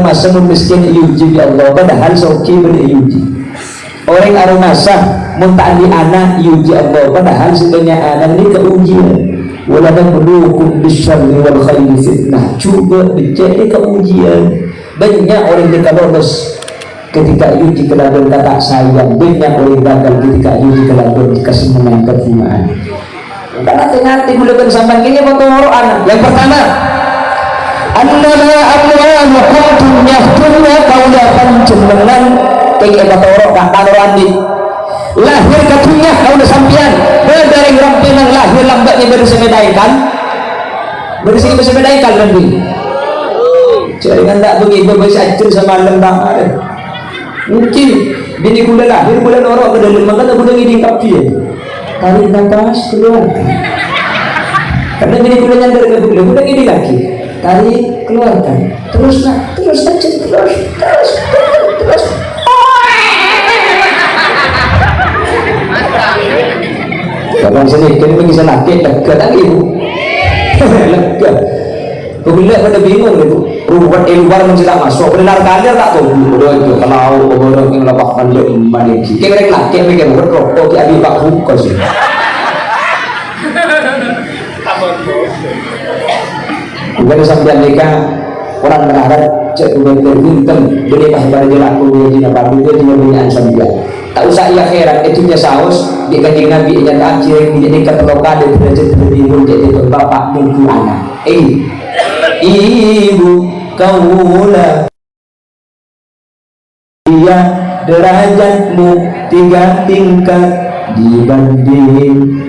masa miskin yuji bi Allah padahal soki yuji. Orang aromasa muntah di anak yuji Allah padahal sebenarnya anak ini keujian. Walaupun berhukum bisyarri wal khairi fitnah, cuba menjadi keujian. Banyak orang yang lolos ketika uji kelakuan kata sayang, banyak orang gagal ketika uji kelakuan kesenangan kefimaan. Karena hati mulai sampai kini motor anak. Yang pertama, annama amwalukum dunya kaulatan jenengan tinggi motor tak taruhandi. Lahir ke dunia kau udah sampian dari rampinan lahir lambatnya bersebedaikan nanti jaringan tak begitu bisa acur sama lembang ada mungkin bini kuda lahir kuda norok ke dalam maka tak kuda ngiding kapi tarik nafas keluar karena bini kuda nyandar ke kuda ngiding lagi tarik keluarkan terus kalau sini kan bisa nakik lega tak ibu lega bila pada bingung itu ruwet luar mencetak masuk benar kalir tak tahu bodoh itu kalau bodoh yang lepas pandai maniki kira-kira nakik mikir rokok ki abi pak buka sih bukan sampai nikah orang berharap cek udah terhintem beli bahan jelaku dia baru dia cuma punya sambil tak usah ia heran itu nya saus di kanjeng Nabi nya takjil jadi ketelokan dan derajat tertimbun jadi bapak mungku anak ibu kaulah dia derajatmu 3 tingkat dibanding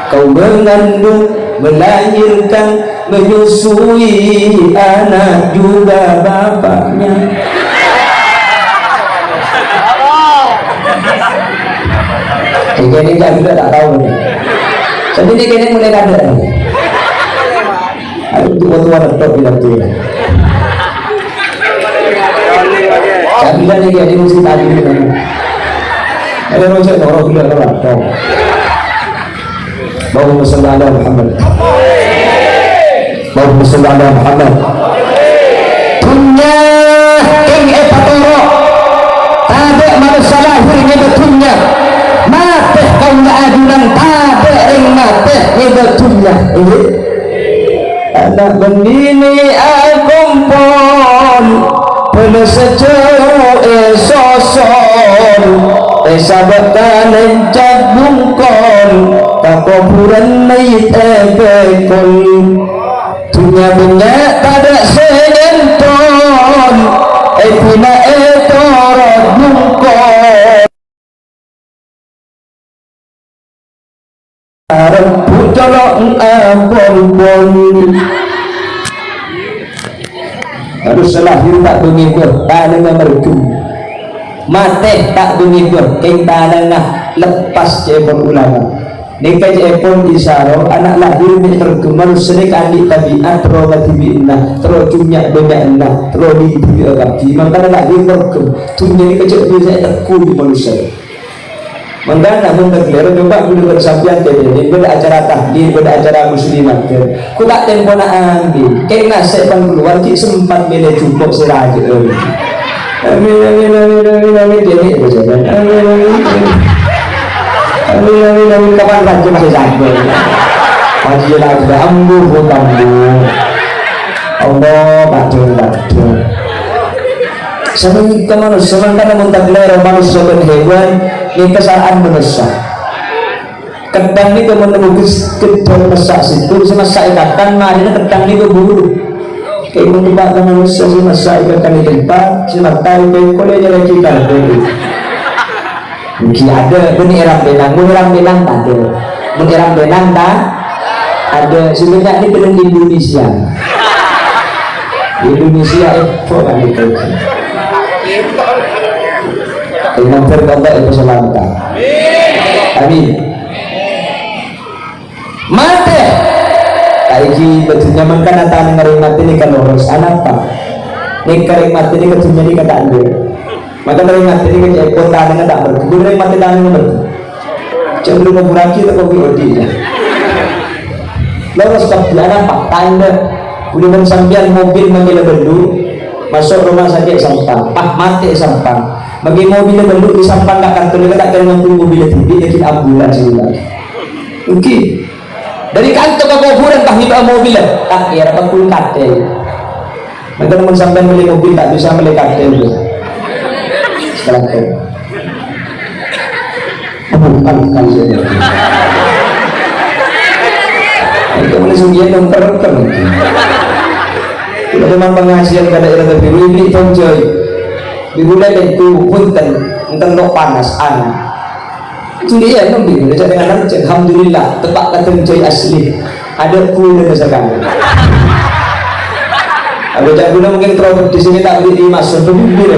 kau mengandung melahirkan menyusui anak juga bapaknya. Ini kan juga tak tahu nih. Jadi ini mulai ada. Ayo tua-tua tetap bilang tu. Saya bilang ni dia mesti tadi ni. Ada orang cakap orang bilang orang tahu. Allahumma salli ala Muhammad. Allahumma salli ala Muhammad. Dunia ing epatoro. Tabe manusia lahirnya betunya. Mate kau adunan tabe ing mate betunya. Anak bendini akumpon penuh sejauh esoson sahabatan encak bungkon takoburan naik ebekon dunia banyak tada senenton pina etorot bungkon remput colok ampon harus lahir tak mengikut tak dengan merdu mati tak mengikut kita dengan lepas cepon ulama nikah cepon isyarat anak lahir ni tergemar serik adik tabiat terus matibina terus cumyak banyakna terus diibu agaki maka lahir tergem dunia ni kecil biasa terku di manusia maka namun tergelar coba dulu bersampian ini pada acara tahlil pada acara muslimat ku tak tempo nak ambil kena sepan keluar cik sempat bila cukup seraja amin dia ni berjalan amin kapan lagi masih sampai masih lagi ambu Allah batu sampai ke manusia karena mentakler manusia dan hewan ini kesalahan manusia kedang ini menembus kedang masak situ semasa ikatan marinya kedang ini berburu kayak menyebabkan manusia semasa ikatan di tempat semata itu kalau dia lagi kalau mungkin ada menyerang benang tak ada menyerang benang tak ada sebenarnya ini belum di Indonesia itu kan itu dengan berkata itu selamatan amin mati kaiji betulnya makan atau ngering mati ini kan lurus anak apa ini kering mati ini ketunya ini kata anda maka ngering mati ini kan ekor tangannya tak berkebun ngering mati tangannya berkebun jangan lupa buraki atau kopi odi lurus kebianan apa tanda udah mensambian mobil menggila belu masuk rumah sakit sampang, mati sampang, bagi mobil belum di sampang tak kantor tak kena mampu mobil itu dia kita ambulans juga. Oke, dari kantor ke kuburan hidup mobil tak kira apa pun katel. Mereka namun sampai beli mobil tak bisa beli katel tu. Sekarang tu, bukan saja. Itu boleh sugihan yang terkena. Kita memang penghasilan pada era terbiru ini tonjoy. Dimulai itu punten, entar panas anak. Itu dia yang biru. Dia dengan anak alhamdulillah tepat kata tonjoy asli. Ada pun ada sekarang. Ada jagoan mungkin terlalu di sini tak beli masuk biru.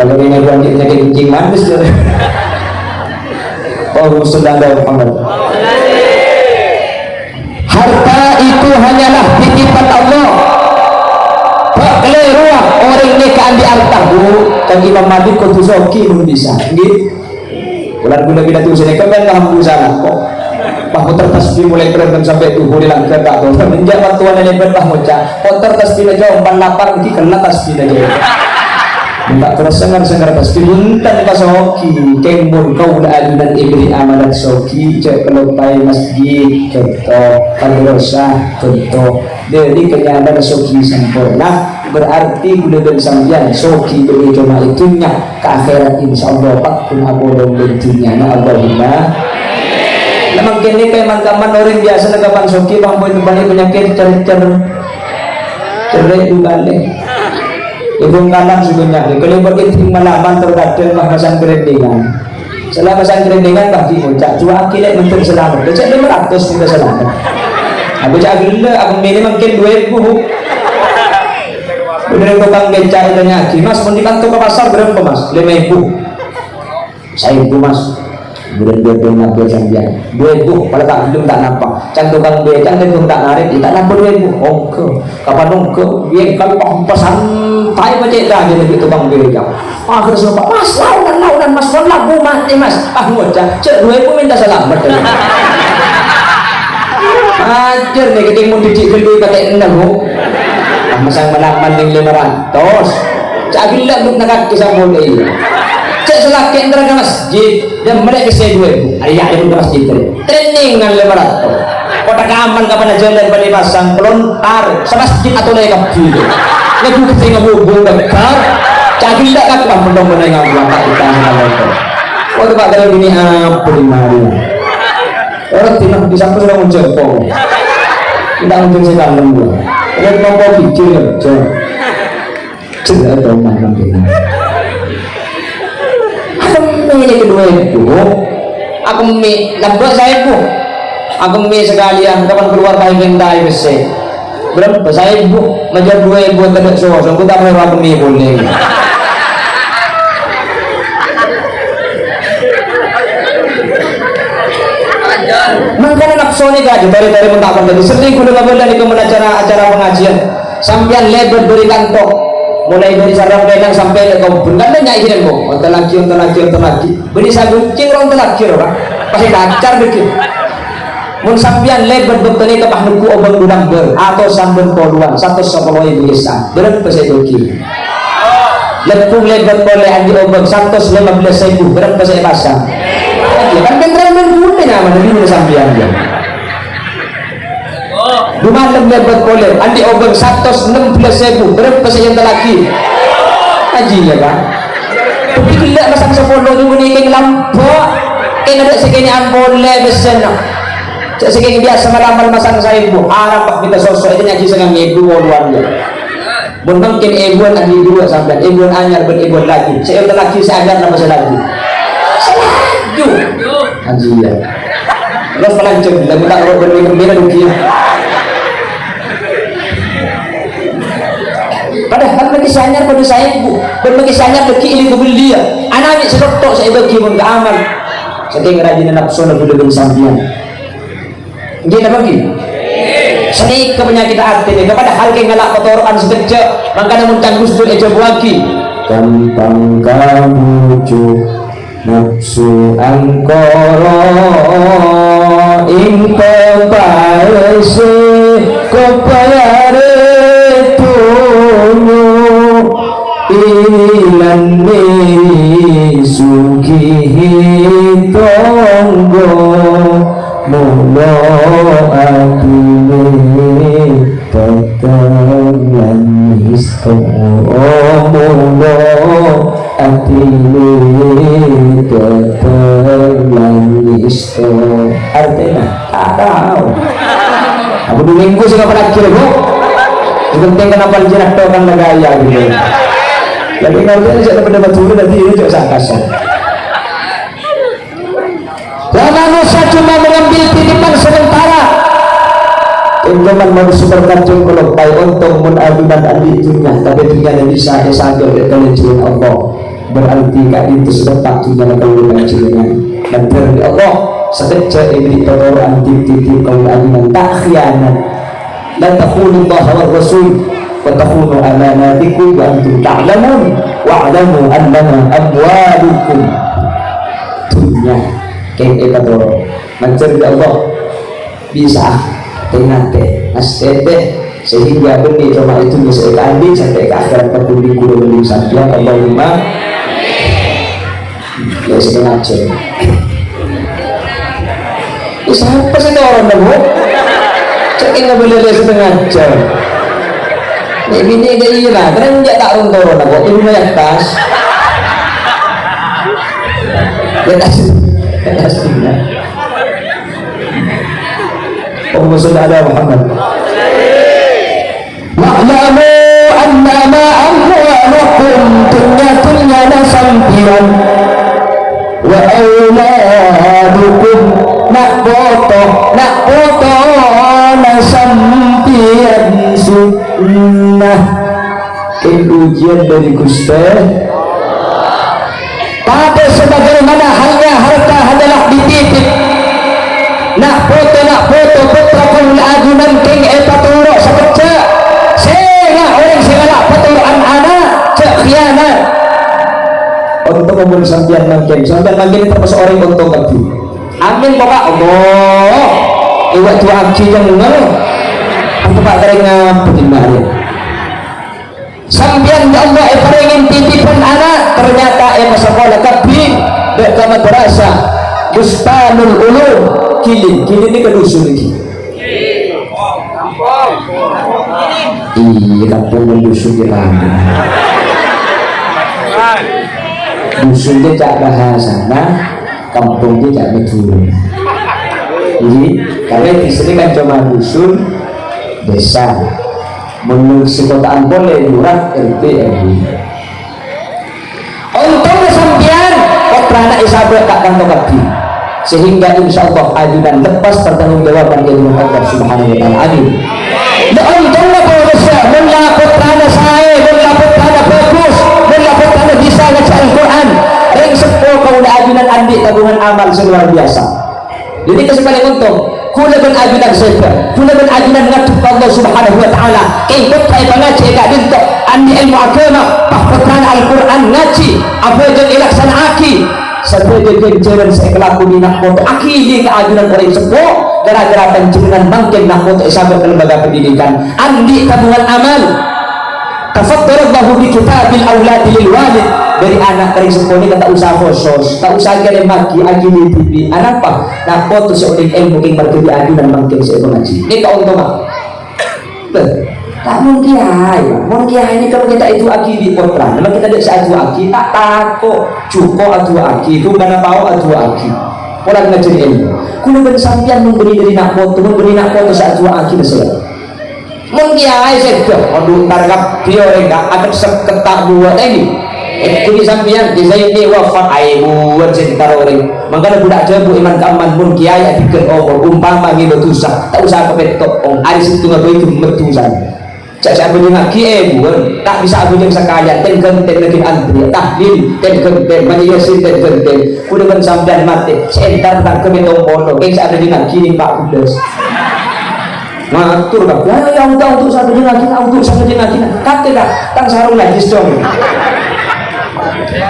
Kalau ini berani penyakit kencing manis. Oh sudah ada panggil. Harta itu hanyalah titipan Allah. Tak keliruan orang ini keandi harta bu. Kan Imam Malik kutu soki pun bisa. Gitu. Bulan guna kita tu sini kan alhamdulillah kok. Bahwa tertasbih mulai keren sampai tuh boleh langkah tak tahu. Menjawab tuan yang lebar bahmoca. Kok tertasbih aja 48 lagi kena tasbih aja. Tak tersengar-sengar tasbih buntan pas soki. Kembun kau dah adunan ibri amalan soki. Cek kelopai masjid. Contoh pagrosa. Contoh dari kenyataan soki sempurna. Berarti boleh bersambian soki beri cuma itunya ke akhirat insyaallah pak pun aku dong bentunya na Allahumma. Memang kini kayak mantaman orang biasa nagapan soki bang boy balik penyakit cerai balik ibung kalang sebenarnya kalau begitu malaman terkadang bahasa kerendengan selama bahasa kerendengan bagi bocah cua akilat untuk selamat kecil 500 kita selamat aku cak gila aku milih mungkin 2000 bener tukang beca itu nyaki mas mau dibantu ke pasar berapa mas 5.000 1.000 mas kemudian dia belum ngambil sambian 2.000 pada tak belum tak nampak can tukang beca dia belum tak narik dia tak nampak 2.000 oke kapan oke dia kalau pesan tai macam dah dia lebih tukang beca akhirnya sumpah mas launan mas mau lagu mati mas ngocah cek 2.000 minta selamat ajar nih keting mau dicik beli pakai 6 masang malaman yang 500 cak gila duk nakak kisah mulai cek selaki antara ke masjid dan mereka saya 2.000 ayah yang ke masjid training dengan 500 kota kaman kapan aja dan balik pasang pelontar semasjid atau naik kapil lagu ketinggalan hubung bekar cak gila kak bang pendong-pendong yang ngabak kita oh itu pak kalau gini apa di mana orang tidak bisa sudah menjempol tidak mungkin saya kangen gua lihat mampu pikir aja tidak ada macam ini aku milih kedua itu aku milih lambat saya bu aku milih sekalian kapan keluar kain bentai besi berapa saya bu menjadi 2.000 tidak sos aku tak mau aku milih boleh makanya nafsu ni gaji dari mentakkan jadi sering kudu ngabel dan ikut acara pengajian sampian lebar beri kantor mulai dari sarang benang sampai ke kebun kan banyak izin kok onta lagi beri sagu cing orang lagi orang pasti dacar bikin mun sampian lebar betulnya ke pahnuku obang gudang ber atau sambun poluan 110 bisa berapa saya doki lepung lebar boleh andi obang 115.000 berapa saya pasang ya kan beneran berbunyi nama dari mana sambian dia rumah lebar boleh andi obeng 116.000 berapa saya yang lagi haji ya kan tapi gila masang 10 ribu ni keng lampok keng ada segini boleh besena segini biasa malamal masang 1.000 harap kita sosok itu nyaji sengang ibu waluan dia mungkin ibuan andi dua sampai ibuan anyar beribuan lagi saya yang lagi saya ajar nama saya lagi anjir lo pelancong lagu tak roh berbeda dukia padahal bagi sanyar pada saya bu berbagi sanyar bagi ini kebeli dia anak-anak sedotok saya bagi pun ke amal saking rajin nafsu lagu dengan sambian gila bagi senik ke penyakit hati ini kepada hal yang ngelak kotoran sekejap makanya muntang gustur eja buaki gampang kamu nafsu angkara ing pepaese payare tunyo ilan ni sugi tonggo mulo atine tetelan isto mulo atine tetelan isto artinya tak tahu aku 2 minggu sih nggak pernah kira bu yang penting kenapa jinak tau kan negaya gitu tapi kalau dia tidak dapat dulu nanti ini juga sangkasan manusia cuma mengambil titipan sementara jangan manusia berkacung kalau baik untuk menadunan adi dunia tapi dunia yang bisa disanjur oleh jalan Allah berarti kak itu sebentar dunia yang kalau jalan dan dari Allah sekejap ini perorang titip kau adunan tak khianat dan takhunu Allah wa Rasul wa takhunu amanatikum wa antum ta'lamun wa'lamu annama amwalukum dunia kayak itu mencari Allah bisa dengan teh nastete sehingga benih cuma itu bisa diambil sampai ke akhirat peduli guru beli saja Allahumma ya setengah jam siapa sih orang nemu cekin nggak boleh lihat setengah jam ini dia ira karena dia tak runtuh nemu ini banyak tas aslinya Allahumma sholli ala Muhammad wa'lamu annama amwalukum dunya nasampiran wa auladukum nak foto nasampiran sunnah ujian dari Gusti tapi sebagaimana halnya harta adalah dititip nak foto putra kul ajunan king eta turuk sekejap sehingga orang segala foto anak cek khianat untuk umur sampian mangkin termasuk orang untuk kaki amin bapak Allah iwak tua aki yang mana untuk pak keringan bagaimana sampian ya Allah pengen titipan anak ternyata sekolah kabin dek ke madrasah Bustanul Ulum kilin ini ke dusun lagi iya kampung dan dusun di lama dusunnya cak bahasa kampungnya cak betul jadi karena di sini kan cuma dusun desa menurut sekotaan boleh lurah RT RW untungnya sampian otrana isabel tak kantong kaki sehingga insya Allah ajudan lepas pertanggungjawaban dari Allah subhanahu wa ta'ala amin untungnya manusia mula putrana saya mula putrana bagus mula putrana bisa ngaji Al-Quran yang sepuluh kau ajudan andi tabungan amal luar biasa jadi kesempatan untung kula ben ajudan sefer kula ben ajudan ngatuk Allah subhanahu wa ta'ala ikut kaya pengaji eka dintok andi ilmu agama pahputan Al-Quran ngaji apa yang ilaksan aki sebagai kenjaran saya kelaku di nak foto akhirnya keajudan orang sepuh gara-gara penjenengan bangkit nak foto sahabat lembaga pendidikan andi tabungan amal tafaddalullahu bi kitabil auladi lil walid dari anak dari sepuh ini tak usah khusus tak usah gede maki agi di TV anak apa nak foto seorang ilmu yang berkedi ajudan bangkit saya mengaji ini keuntungan tak mungkin ini kalau kita itu aki di potran memang kita tidak seaju aki tak takut cukup aju aki itu karena tahu aju aki orang ngajar ilmu kulo bersampian memberi dari nak foto seaju aki besar mungkin saya aduh targap dia enggak ada seketak dua lagi itu di sampian di saya ini wafat buat cinta orang makanya budak jabu iman kaman pun kiai adikan umpama gitu tusah tak usah kepetok ada situ ngapain itu metusan cak aku dengar bukan tak bisa aku yang sekaya ten lagi antri tahlil ten maniyasin ten udah kan sampai mati sebentar tak kemetong bono kayak saya dengar kini Pak Kudas ngatur tak yang tahu untuk sampai dengar kini kata tak tang sarung najis dong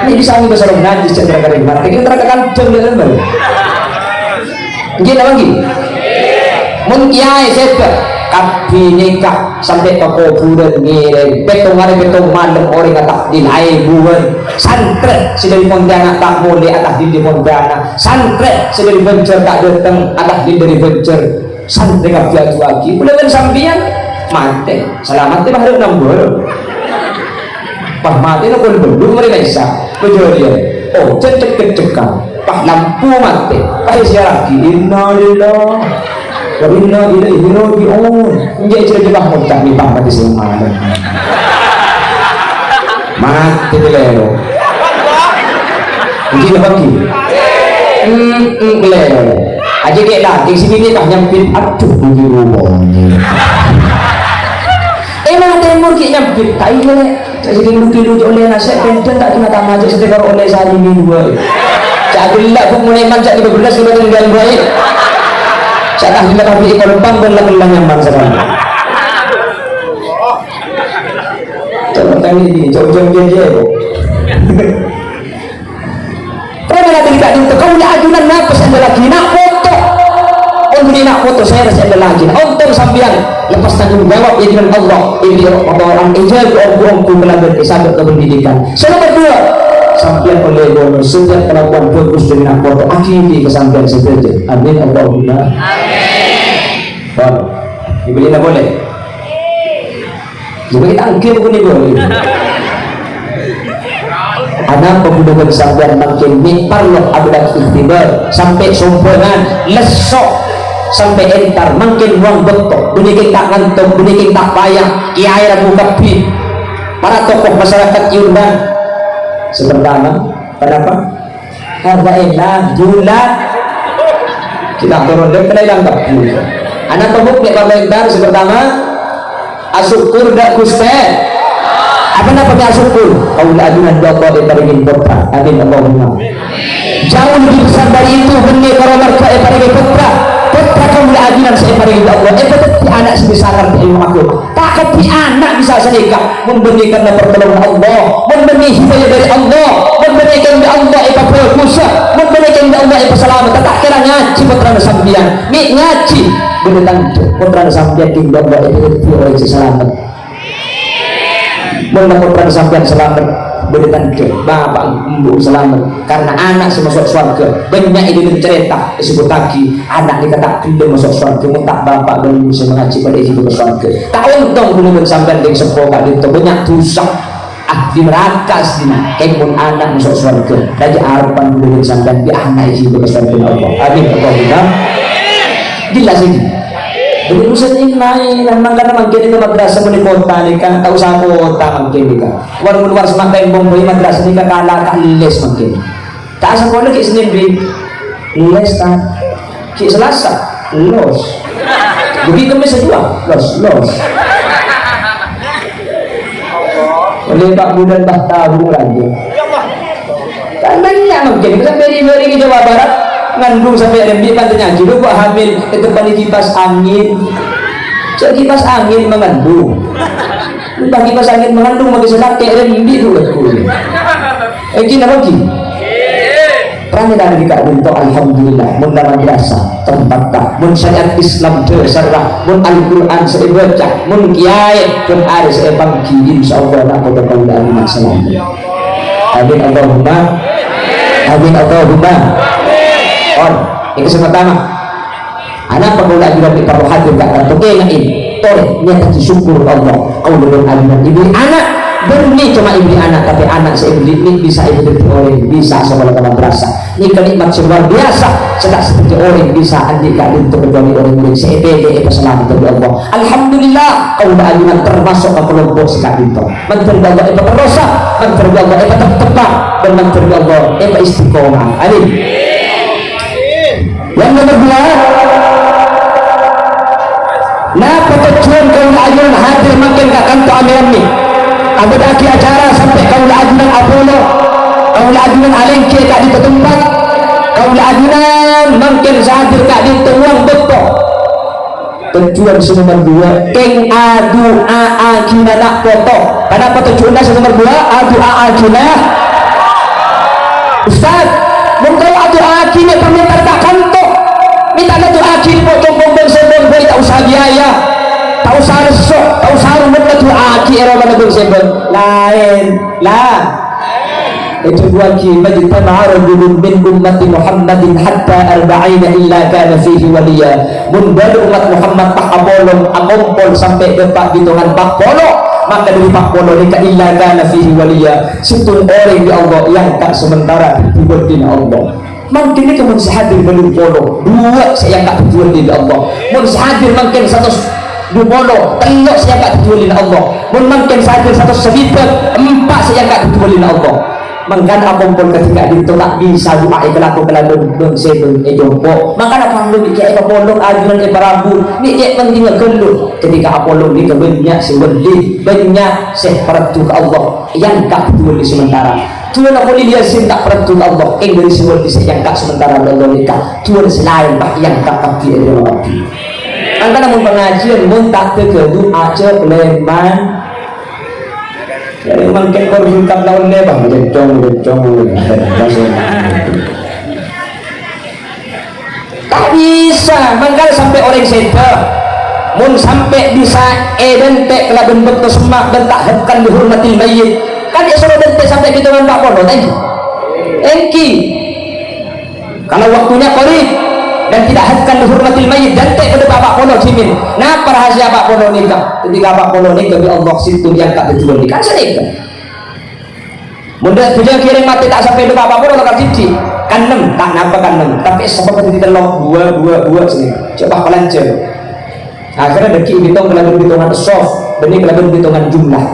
ini bisa nggak sarung najis cendera kering mati kita terangkan cendera baru gini lagi mun kiai sepe kapi nikah sampai toko bulan ngiring betong hari betong malam orang atas di lain bulan santri sedari Pontianak tak boleh atas di Pontianak santri sedari Bencer tak datang atas di dari Bencer santri kapi aju lagi boleh kan sampian mati selamat di bahaya nambur pah mati nak belum mereka bisa kejadian oh cecek-cekkan pah lampu mati pah siapa lagi innalillah wa inna ilaihi raji'un menjadi cerita mudah nih pak mati semua mati lelo mungkin bagi lelo aja kayak lagi sini nih tak nyampit aduh mungkin rumahnya emang ada yang mungkin nyampit tak iya jadi mungkin lucu oleh nasihat penting tak kena tamat aja sedekar oleh sehari minggu jadi lah aku mulai manjak 15 sudah tinggal baik saya kita beli korban dan lakukan nyaman sekarang. Coba kali ini, coba dia. Kalau lagi tidak itu, kau nak ajunan apa saya lagi nak foto. Oh ini nak foto saya ada lagi. Untuk sambian lepas tanggung jawab ya dengan Allah. Ini orang ijab orang belajar sampai ke pendidikan. Saya berdua. Sampian oleh bonus setiap perempuan bagus dengan foto akhiri kesampian saja. Amin Allahumma amin. Boleh dibeli tak boleh juga kita angkir pun boleh anak pemuda kesampian makin nikparloh abudak ikhtibar sampai sumpengan lesok sampai entar makin uang betok bunikin tak ngantuk bunikin tak payah kiai ragu kapi para tokoh masyarakat Yundan sepertama kenapa? Karena enak julat kita turun dan kena hilang kapi anak tembuk di komentar sepertama asyukur dak kuste apa namanya asyukur kaulah adunan doa daripada ingin putra amin Allahumma jauh lebih besar dari itu benih para marka daripada ingin putra kaulah adunan saya pada ingin Allah betul anak sebesar ilmu aku tak kepi anak bisa sedekah memberikan pertolongan Allah memberi hidayah dari Allah memberikan dari Allah itu berkuasa memberikan dari Allah itu selamat tak kira ngaji putra sambian nih ngaji beneran putra sambian di Allah itu oleh selamat beneran putra sambian selamat beneran ke bapak ibu selamat karena anak semasuk surga banyak itu cerita disebut lagi anak dikata pindah masuk surga mentak bapak dan ibu saya mengaji pada ibu ke surga tak untung beneran sambian di sekolah itu banyak dosa di neraka sini kepun anak masuk surga raja harapan beneran sambian di anak ibu ke surga Allah amin Allahumma jelas ini jadi usaha ini naik memang karena mungkin ini madrasah di kota ini kan tak usah kota mungkin ini kan luar semak tembong beri madrasah ini kan kalah les mungkin tak sekolah ke Senin beri les tak ke Selasa los begitu bisa juga los oleh Pak Budan tak tahu lagi kan banyak mungkin kita beri ke Jawa Barat ngandung sampai ada di pantai dulu gua hamil itu pada kipas angin so kipas angin mengandung entah kipas angin mengandung bagi selak kayak rembi dulu ini lagi Rani dari Kak Binto alhamdulillah mun dalam biasa tempat tak mun syariat Islam tersarah mun Al-Quran saya baca mun kiai pun ada saya bangki insyaallah nak kau tahu dari masalah amin Allahumma amin Allahumma on ini pertama anak pemula juga diperlukan kata toke ini tore niat syukur Allah kau belum ada ibu anak berni cuma ibu anak tapi anak saya ini bisa ibu orang bisa sekolah kamu berasa ini kenikmat luar biasa sedang seperti orang bisa andika untuk menjadi orang murid CPD itu selamat dari Allah alhamdulillah kau ada termasuk ke kelompok sekat itu menteri Allah itu berdosa menteri Allah itu tepat dan menteri Allah itu istiqomah amin. Yang nomor 2 nah petujuan kaum ajunan hadir makin ke kantor amiran ni ada lagi acara sampai kaum ajunan Apollo kaum ajunan Alengke tak di tempat kaum ajunan makin hadir tak di tuang betul tujuan nomor 2 keng adu aakina nak foto kenapa tujuan nomor 2 adu aakina Ustaz mungkin adu aakina peminta tak kantor minta na doa kini po tungkong bersebong boy tak usah biaya tahu sarsok tahu sarumut tu aki era mana bersebut lain lah itu dua ki majtama'a rajulun min ummati Muhammadin hatta arba'ina illa kana fihi waliya mun badu umat Muhammad tak abolong amompol sampai depak hitungan 40 maka dari 40 nika illa kana fihi waliya situng orang di Allah yang tak sementara dibuatin Allah mungkin ini kemun sehadir belum polo dua saya tak dibuatin Allah mun sehadir mungkin 120 telok saya tak dibuatin Allah mun mungkin sehadir 1 sebibat 4 saya tak dibuatin Allah mangkan apapun ketika itu tak bisa doa ikhlaku keladun don sebel jompo mangkan apa lu iki apolong ajunan Prabu ni dia penting gelu ketika apolong ni banyak seweli banyak seperti ke Allah yang tak dulu sementara tuan aku dia tak pertu Allah dari seweli yang tak sementara Allah nikah tuan selain pak yang tak pasti ada lagi mangkan namun pengajian mun tak ke doa aja leman jadi mungkin kau berhutang lawan lebah jecong tak bisa mangkal sampai orang seda mun sampai bisa edentek kala bentuk semak dan tak hekkan dihormati mayit kan dia suruh dentek sampai kita dengan Pak Pono engki kalau waktunya korek dan tidak hekkan dihormati mayit dentek pada Pak Pono cimin nah rahasia Pak Pono nikah ketika Pak Pono nikah di Allah situ yang tak betul nikah senikah mudah tujuan kirim mati tak sampai ke Pak Pono tak cici kan 6 tak nampak kan 6 tapi sebab itu telok dua sini coba pelancar akhirnya deki hitung kelagun hitungan soft benih kelagun hitungan jumlah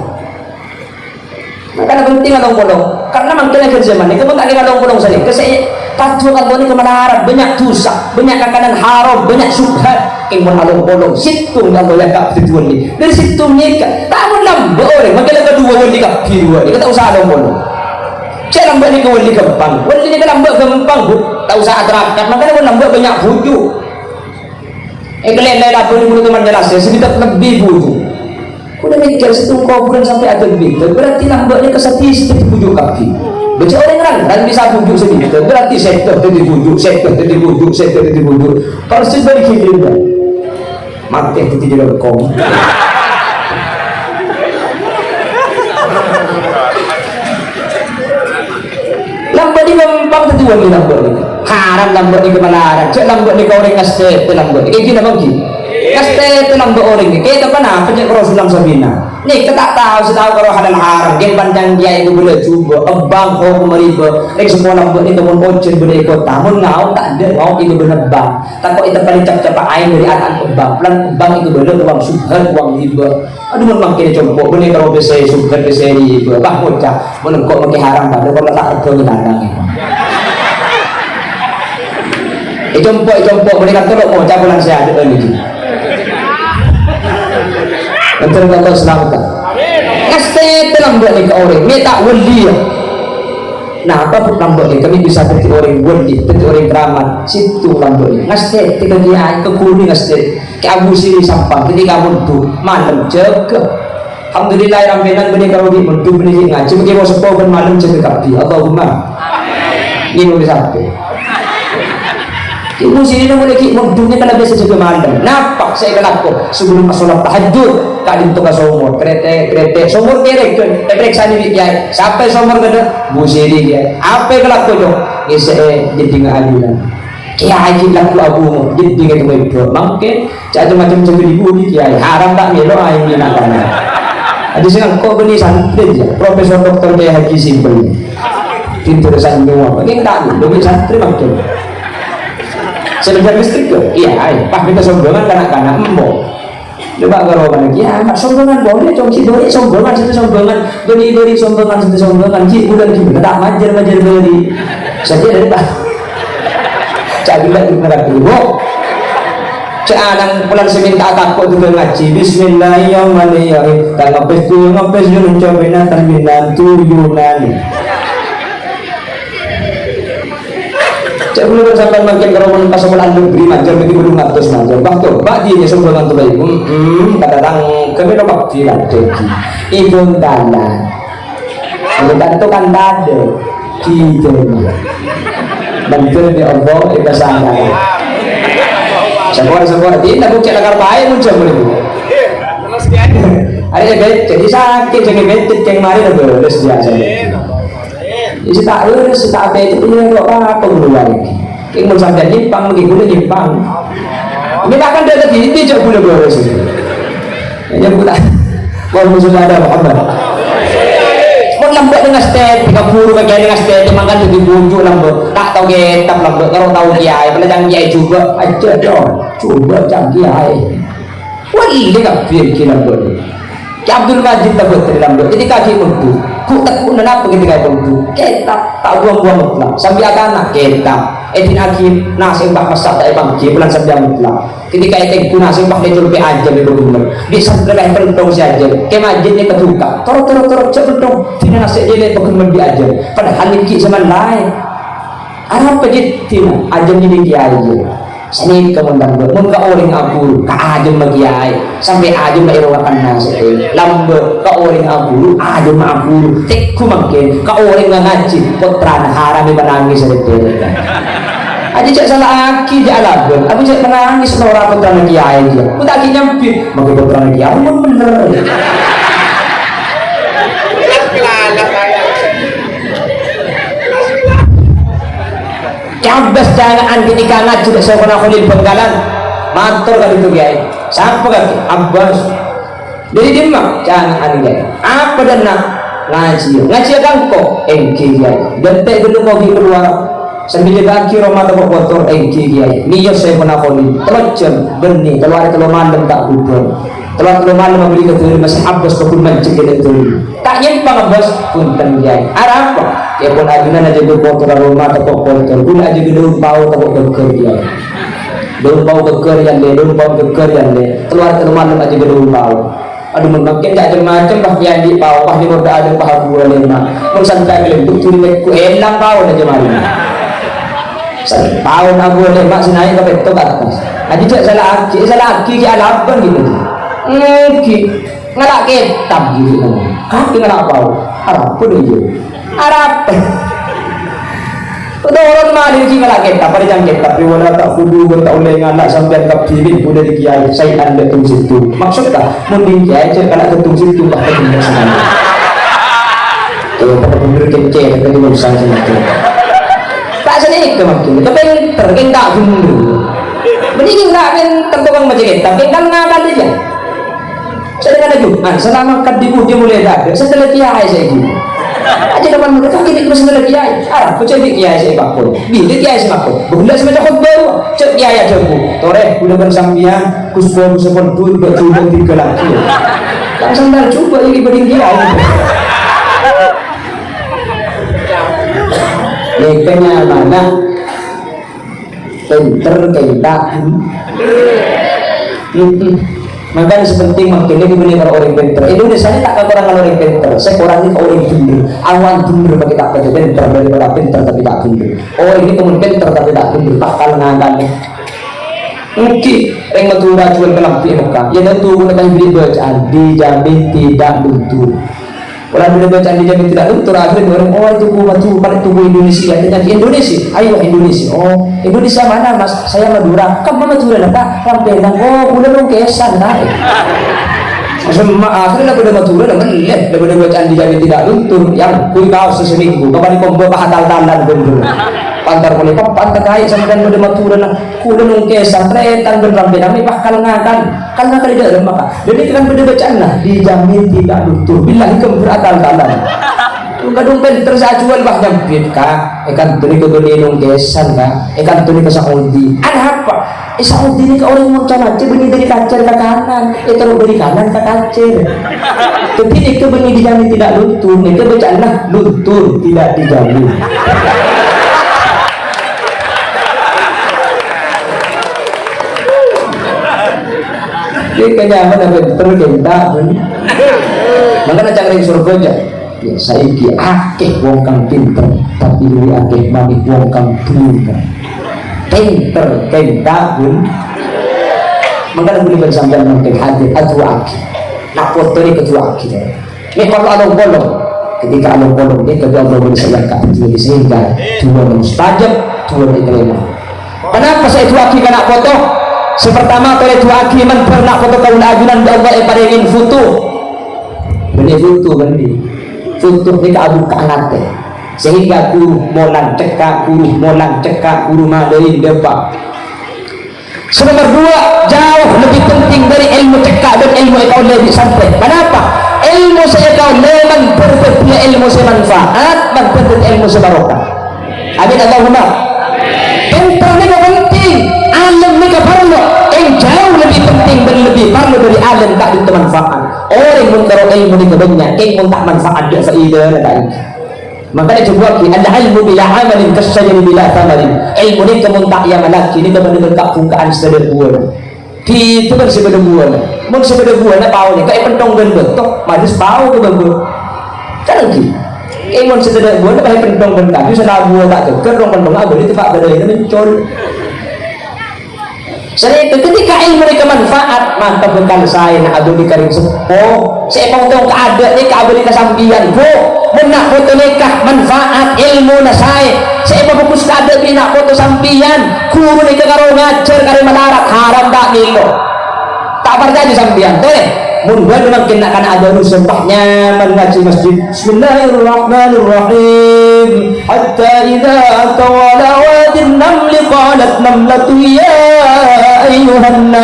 maka penting atau bolong karena mungkin akhir zaman ini kamu tak kira bolong saja kesehatan tajuk Allah ini kemana banyak dosa banyak kakanan haram banyak syubhat yang mengalung bolong situng Allah yang tak bertuan ini dari situng nikah tak mau nambah orang makanya kedua wali kaki dua ini tak usah alung bolong saya nambah ni ke wali gampang wali ni kan nambah gampang tak usah aterakat makanya mau nambah banyak bujuk kalian lain apa ni menurut teman jelas sekitar lebih bujuk udah mikir situng kuburan sampai ada begitu berarti nambahnya kesati seperti bujuk kaki baca orang dan bisa bujuk sedikit berarti sektor jadi bujuk kalau sudah dikira mati itu tidak berkom lambat ini memang tentu lagi lambat ini haram lambat ini kemalaran cek lambat ini kau orang kasih lambat ini kayak gini bagi kasih lambat orang ini kayak apa nah pencet Rasulullah Sabina nih kita tak tahu setahu kalau halal haram dia pandang dia itu boleh coba abang kau kemariba semua lambat ini teman bocor boleh ikut namun ngau tak ada ngau itu benar bang tak kok itu paling cepat air dari atas abang pelan abang itu boleh uang subhan uang riba aduh memang kini coba boleh kalau bisa subhan bisa riba bang bocah menengkok pakai haram pada kalau tak ada menandang jompo boleh kata lo bocah pulang saya ada lagi betul Allah selamatkan kasih terlambat ni ke orang ni tak wali nah apa pun lambat ni kami bisa jadi orang wali jadi orang keramat situ lambat ni kasih kita dia ke kuning kasih ke Abu Siri sampah ketika mundur malam jaga alhamdulillah rambenan beri kalau di mundur beri ngaji bagi mau sepuh dan malam jaga kapi Allahumma ini mau sampai Ibu sini nak boleh mudungnya kalau biasa juga malam. Nampak saya kelakon sebelum sholat tahajud kali itu ke sumur kereta sumur kerek periksa ni dia sampai sumur kena bu sini dia apa kelakon tu saya jadi ngajulan kiai laku abu jadi dengan itu mungkin cak macam-macam ibu ni kiai haram tak melo air ni nak kana ada sini kau beli santri je profesor doktor dia haji simpel pintu desan semua bagaimana tak demi santri macam sebenarnya listrik tu, iya, pak kita sombongan kanak-kanak embo. Coba kalau lagi, ya, mak sombongan boleh, congci dori sombongan, situ sombongan, dori sombongan, situ sombongan, cik bulan gimana, tak majar dori. Saja dari tak, cak bila kita nak dulu, cak anak pulang seminta takut tu ngaji, Bismillahirrahmanirrahim, tak ngapes junun cobain terminal tuyunan. Cak belum sampai makin keromun pas sekolah lu beri majar begitu belum ngatus majar waktu pak dia sombongan tu baik kadang kami nomor tidak jadi ibu tanah itu kan ada gitu betul di Allah kita sangat sekolah tidak bukan agar baik muncul Ada becet, sakit jadi becet kayak kemarin udah beres biasa. Isi tak lurus, tak becet ini kok apa keluar. Kayak mau sampai nyimpang, lagi gula nyimpang. Ini bahkan dia tadi ini jauh gula beres. Ini bukan. Kalau musuh ada Muhammad. Mau lambok dengan step, 30 bagian dengan step, makan jadi bunjuk lambok. Tak tahu getap lambok, kalau tahu kiai, pada jangan kiai juga. Aja dong, coba jangan kiai. Wah ini kan fikir lambok. Abdul Majid tak betul lambok. Jadi kaki buntu. Kuk tak kuk nenap begitu kayak buntu. Ketap tak buang-buang mutlak. Sambil anak ketap. Edin akhir nasi mbak masak tak ebang bulan sambil mutlak. Ketika itu nasi mbak dia lebih aja lebih benar. Di sambil kayak pentong si aja. Kayak majidnya ketuka. Torok cepetong. Tidak nasi dia lebih lebih aja. Padahal ini zaman lain. Arab pejit tidak aja jadi dia aja. Sini kemudian mun ka oring aku ka ajem magiay sampai ajem ba irawakan nasi lambe ka oring aku ajem aku tek kumangke ka oring nga ngaji putra harami menangis sa dete aja cek salah aki di alabun aku cek menangis ora putra magiay dia ku tak nyampi magi putra magiay mun bener Abbas jangan ketika ngaji saya pernah kulit Benggalan matur kali itu kiai siapa kaki Abbas jadi dia mah jangan kiai apa dan nak ngaji kan kok kiai dan tak dulu mau keluar sambil kaki Roma atau kotor kiai ni saya pernah kulit terjun benih keluar malam tak kubur keluar malam membeli keturunan masih Abbas kepun mencegah itu tak nyimpang Abbas punten kiai arah apa ya pun ajunan aja gue kotor rumah atau kotor pun aja gue daun bau atau keker dia daun bau keker yang deh daun bau keker yang deh keluar malam aja gue daun bau aduh mungkin tak macam bah yang di bau bah di roda ada bah gue lena pun sampai gelembut tuh ku elang bau aja malam bau aku lema senai ke betul atas aja cak salah aki di alaban gitu ngalak ketam gitu kaki ngalak bau harap pun aja Arab udah orang mali sih ngalak ketam pada jam ketam riwala tak kudu tak boleh ngalak sampai kap cilik udah di kiai saya anda ketung situ maksudnya mending kiai cek kalau ketung situ tak ketung sana pada pemberi kecil tadi urusan sini tak sini kemakin tapi terkena tak dulu mending nggak kan tertukang macam ketam kan ngakan aja saya dengan Jumat selama kadibu dia mulai dah setelah kiai saya itu aja depan mereka kita terus setelah kiai arah aku cek kiai saya pakul bilik kiai saya pakul bukan semacam khutbah cek kiai aja bu tore udah bersambian kusbon sepuluh bercoba 3 lagi langsung dah coba ini berdiri kiai lekanya mana pinter kita makanya sepenting makanya ini orang pinter Indonesia ini tak kekurangan orang pinter saya kurangi orang bener awan bener bagi tak pinter daripada pinter tapi tak bener ini teman pinter tapi tak bener tak kalah ngangkanya mungkin yang Madura jual kelampi muka ya tentu gunakan beli bacaan dijamin tidak luntur orang beli bacaan dijamin tidak luntur akhirnya orang itu batu pada tubuh Indonesia dengan Indonesia ayo Indonesia Indonesia mana mas saya Madura kan Madura lah kak Rampenang udah dong kesan lah akhirnya daripada Madura daripada bacaan dijamin tidak luntur yang kui kaos seminggu kembali kombo pahatal-talan bener pantar boleh pantar kaya sama dan pada Madura lah kuda dong kesan tretan berrampenang ini bakal ngakan kan ngakan tidak ada maka dan itu kan pada bacaan lah dijamin tidak luntur bilang itu beratal-talan kadung pinter sa jual bah nyampit ka ikan tuni ke dunia nung kesan ka ikan tuni ke Saudi ada apa Saudi ini ke orang muncul aja benih dari kacer ke kanan kalau dari kanan ke kacer tapi ini ke benih dijamin tidak luntur ini bacaan lah luntur tidak dijamin ini kenyaman ada pinter kita makanya cari surga aja ya saiki akeh wong kang pinter tapi luwih akeh maneh wong kang pinter kenta pun mangkana boleh bersambil mungkin hadir aki nak foto ni ketua aki ni kalau along bolong ketika along bolong ni kedua Allah boleh sayangkan jadi sehingga dua mustajab dua diterima kenapa saya itu aki nak foto sepertama oleh dua aki man pernah foto kaul ajunan di Allah pada ingin foto Beli foto beli. Foto ni keabu kanate. Sehingga guru molang cekak, guru madai depak. Nomor dua, jauh lebih penting dari ilmu cekak dan ilmu kau lebih sampai. Kenapa? Ilmu saya kau memang berbeda, ilmu saya manfaat, berbeda ilmu saya barokah. Amin Allahumma. Pintar ni kau penting, alam ni kau perlu. Yang jauh lebih penting dan lebih perlu dari alam tak itu manfaat. Orang pun kalau ilmu ni kau banyak, yang pun tak manfaat dia faedah ada. Makanya coba ki ada ilmu bila amalin kasyajari bila tamarin. Ilmu ni kamu tak yang malaki ni kamu dekat pungkaan sedar buah. Di itu kan sebeda buah. Mun sebeda buah nak bau ni kayak pentong ben betok, majus bau ke ben. Kan lagi. Mun sebeda buah nak kayak pentong ben tak, sudah buah tak keker dong pentong apa di tempat beda ini mencol. Jadi ketika ilmu mereka manfaat, maka bukan saya nak adu di karing sepo. Saya mau tahu keadaan ni keabali kesambian bu. Menak foto nikah manfaat ilmu na saya mau fokus keadaan ni nak foto sambian. Guru ni karo ngajar karo melarat haram tak nilo. Tak berjanji sambian, boleh. Mungkin makin nak kena ada sembahnya mengaji masjid. Bismillahirrahmanirrahim. Hatta idza tawala wadin namli qalat namlatu ya ayyuhan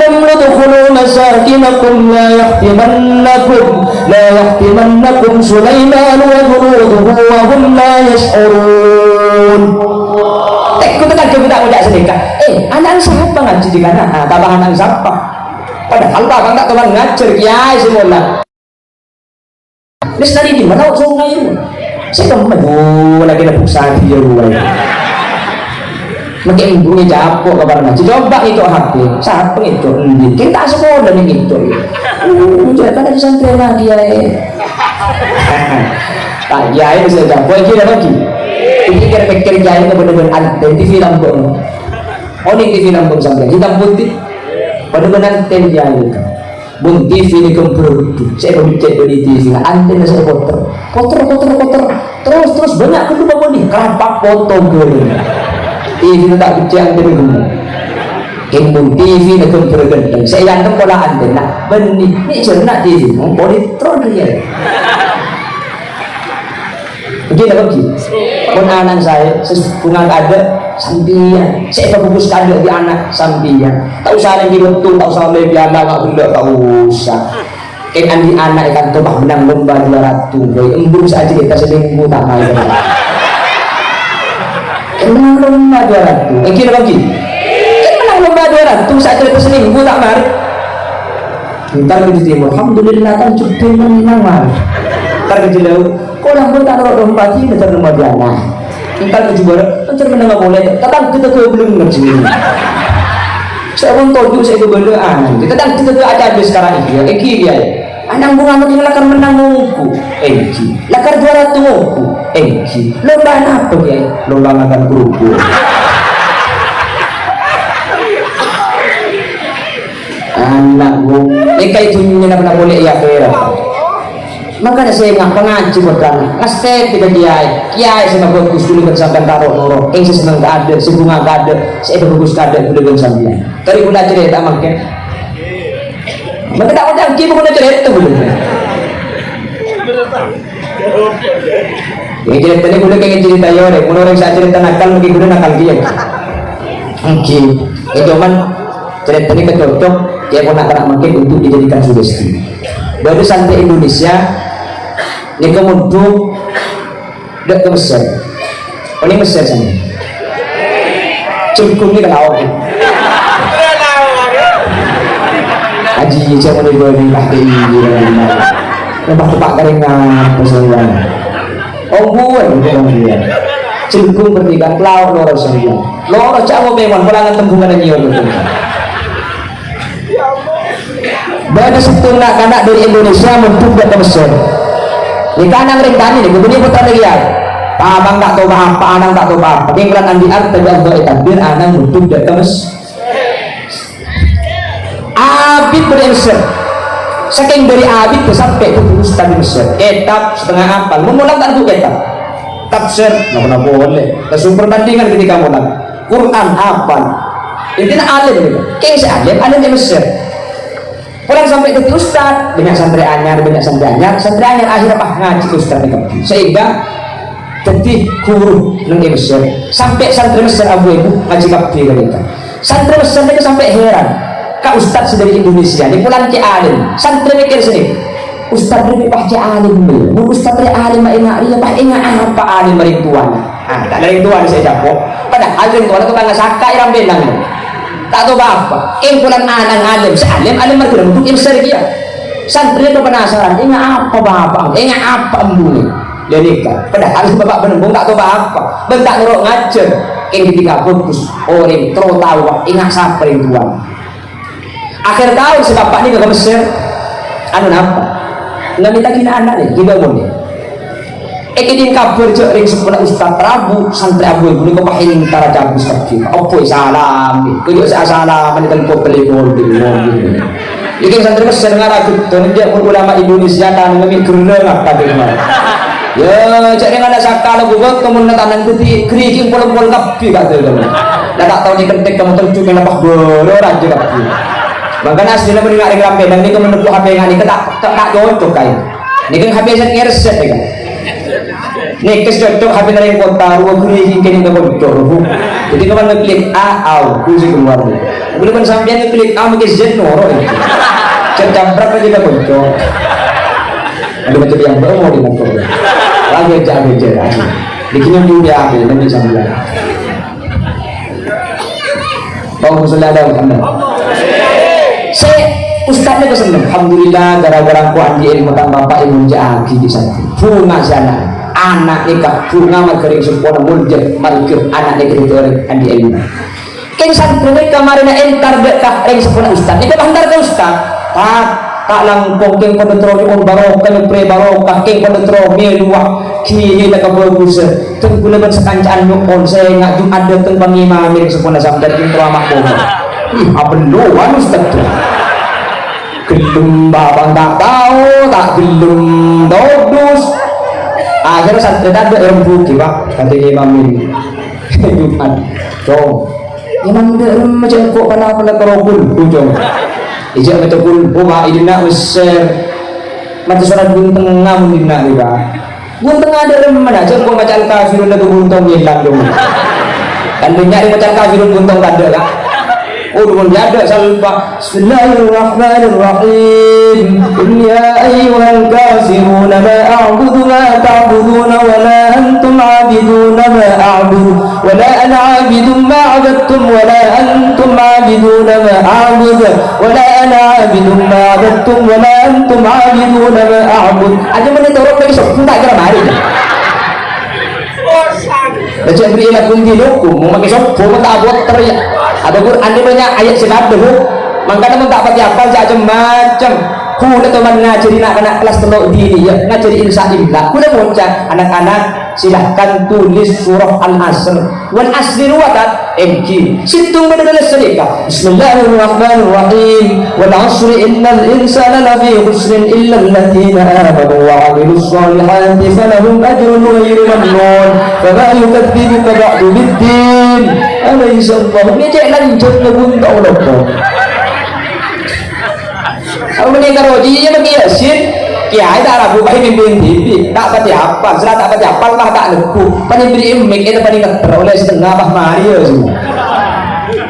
naml udkhulu masakinakum la yahtimannakum Sulaiman wa junuduhu wa hum la yash'urun. Kita kan tidak sedekah. Anak siapa ngaji di kana? Tambah anak siapa? Padahal bakal tak teman ngajar kiai semula. Ini tadi di mana sungai itu? Saya kan mau lagi ada pusat dia ruai. Mungkin bunyi capok kabar ngaji. Coba itu HP. Saat pengitu, kita sekolah nih gitu. Jangan kan ada santri lagi ya. Tak kiai bisa capok kita lagi. Pikir kiai itu benar-benar ada TV lambung. Oh ini TV lambung sampai hitam putih. Benar-benar tenjaya bung TV ni kompromi. Saya berbicara dari TV antena saya kotor terus banyak kedua bapak ni kerampak foto gue TV tak bicara antena gue bung TV ni kompromi. Saya yang pola antena benih ni cernak TV boleh terus dia begini lagi pun anak saya sepungan ada sambian saya fokus ada di anak sambian tak usah lagi betul tak usah lebih anak tak benda tak usah kan di anak ikan tobak menang lomba 200 embung saja kita seminggu tak main kan menang lomba 200 gini lagi kan menang lomba 200 saja kita seminggu tak main ntar ke timur alhamdulillah kan cukup menang mari ntar ke jauh orang pun tak ada lomba sih ntar lomba di anak ntar ke juara ntar menang boleh kadang kita ke belum ngaji saya pun tahu saya ke belaan kita ada habis sekarang ini dia anak bunga makin lakar menang muku lakar juara tuh muku lomba apa dia lomba makan kerupuk anak bu kayak itu nina pernah boleh ya kira makanya saya nggak pengaji bukan ngasih tiga kiai saya bagus dulu bersampai taruh noro saya senang ada saya bunga ada saya bagus ada dulu bersampai tadi pun aja cerita makin maka tak ada kiai pun cerita dulu ini cerita ini boleh kayak cerita yore kalau orang saya cerita nakal mungkin boleh nakal dia mungkin cuman cerita ini kecocok dia pun nak makin untuk dijadikan sugesti dari santri Indonesia ini kemudian dek ke Mesir ini Mesir sana cukup ni kalau haji saya mau dibawa di kahdi lepas tepak keringan perselian gue cukup bertiga kelau loro sembilan loro cawo memang pelangan tembungan dan nyiur Bada setengah anak dari Indonesia mentumbak ke Mesir. Di kanan ringkani ni, kemudian putar lagi ya. Abang tak tahu apa, anak tak tahu apa. Pengingkaran andi arti Allah takbir anak mentumbak ke Mesir. Abid beresir. Saking dari abid sampai ke Ustaz Mesir. Kitab setengah apal. Memulai tak tu kitab. Tafsir, nak boleh. Sumber tandingan ketika mulai. Quran apal. Intinya alim. Kayak alim di Mesir. pulang sampai ke ustad, banyak santri anyar akhirnya apa ngaji ke ustad ini, sehingga jadi guru neng Mesir sampai santri Mesir abu ibu ngaji kabeh mereka. Santri Mesir itu sampai heran, kak ustad dari Indonesia ini pulang ke alim, santri mikir sini, ustad ini pak ke alim nih, ustad dari alim enak dia pak ingat apa alim dari tuan, tak dari tuan saya capok, padahal dari tuan itu kan ngasaka iram benang. Tak tahu apa, pulang anak alim, alim mereka untuk Mesir dia. Santri itu penasaran, ingat apa bapak, ingat apa embuni. Dia nikah, padahal bapak penembung tak tahu apa, bentak nurut ngajar, ketika bagus, orang terus tahu, ingat siapa yang tuan. Akhir tahun si bapak ini ke Mesir, anu apa? Nggak minta kina anak nih, gimana nih? Kemudian kabur je ring sekolah Ustaz Rabu santri abu ibu ni kepahin tara cabus kaki. Apa salam? Kujo salam ni telepon telepon. Ikan santri Mesir ngara gitu, dia pun ulama Indonesia kan ngami gereng kabeh mah. Ya, cak dengan ada sakala buat kemudian tanan putih kerikil pol-pol kapi kata dia. Dah tak tahu ni kentek kamu tercuk yang lepas boro aja kapi. Makanya aslinya pun ingat ring dan ni kemudian HP ngani tak cocok kain. Ni kan HP saya ngerset kan. Nih cocok HP dari kota ruang kerikil kini tak cocok. Jadi kamu ngeklik A, kusi keluar. Boleh kan sampai ngeklik A mungkin Z noro. Cek berapa juga cocok. Ada macam yang mau di motor. Lagi aja lagi. Bikin dunia apa nanti sambil. Bang Musola ada Muhammad. Saya ustaznya kesenang. Alhamdulillah gara-gara ku andi ilmu tan bapak ilmu jaki di sana. Bunga sana. Anak nikah bunga markering sempurna muljah markir anak nikah itu andi ilmu. Keng santri kemarin entar dekah ring sempurna ustaz. Ini bantar ke ustaz. Tak langkong keng penetro on barokah ni pre barokah keng penetro meluah kini tak bagus tengku lebat sekancaan on saya ngak Jumat datang pangimam miring sepona sampai intro amak bomo apa luan ustaz tu gelum babang tak tahu tak gelum dodus akhirnya santri tak ada rembuki pak kata imam ini Jumat cong imam dia macam kok pada kerobul ujung ijak betul bunga idina besar mati surat buntung ngam idina juga buntung ada mana aja kau baca kafirun itu buntung hilang dong kan banyak baca kafirun buntung tak ada kan oh dulu ada salba Bismillahirrahmanirrahim ya ayyuhal kafirun ma a'budu ma ta'budun wa la antum 'abidun ma a'budu wa la ana 'abidun ma 'abadtum wa la antum 'abidun ma a'budu wa la ana 'abidun ma 'abadtum wa la antum 'abidun ma a'budu aja menit orang lagi sok tak kira mari baca berilah kunci hukum mau pakai sok mau tak buat teriak ada Quran ini banyak ayat sebab dulu makanya tak pati apa saja macam kuda teman ngajari anak-anak kelas teluk dini ya ngajari insya imla kuda bocah anak-anak silahkan tulis surah al-asr wal asri watat MG situng benar-benar sedekah Bismillahirrahmanirrahim wal asri innal insana lafi khusrin illa alladhina amanu wa 'amilus solihati falahum ajrun ghairu mamnun fama yukadzibuka ba'du biddin alaysa Allah ini cek lanjut ngebun tak Allah kalau menikah roji ya bagi yasin kiai tak ragu baik mimpin TV tak pati apa setelah tak pati apa lah tak leku paling beri imik itu paling teroleh setengah bah Maria semua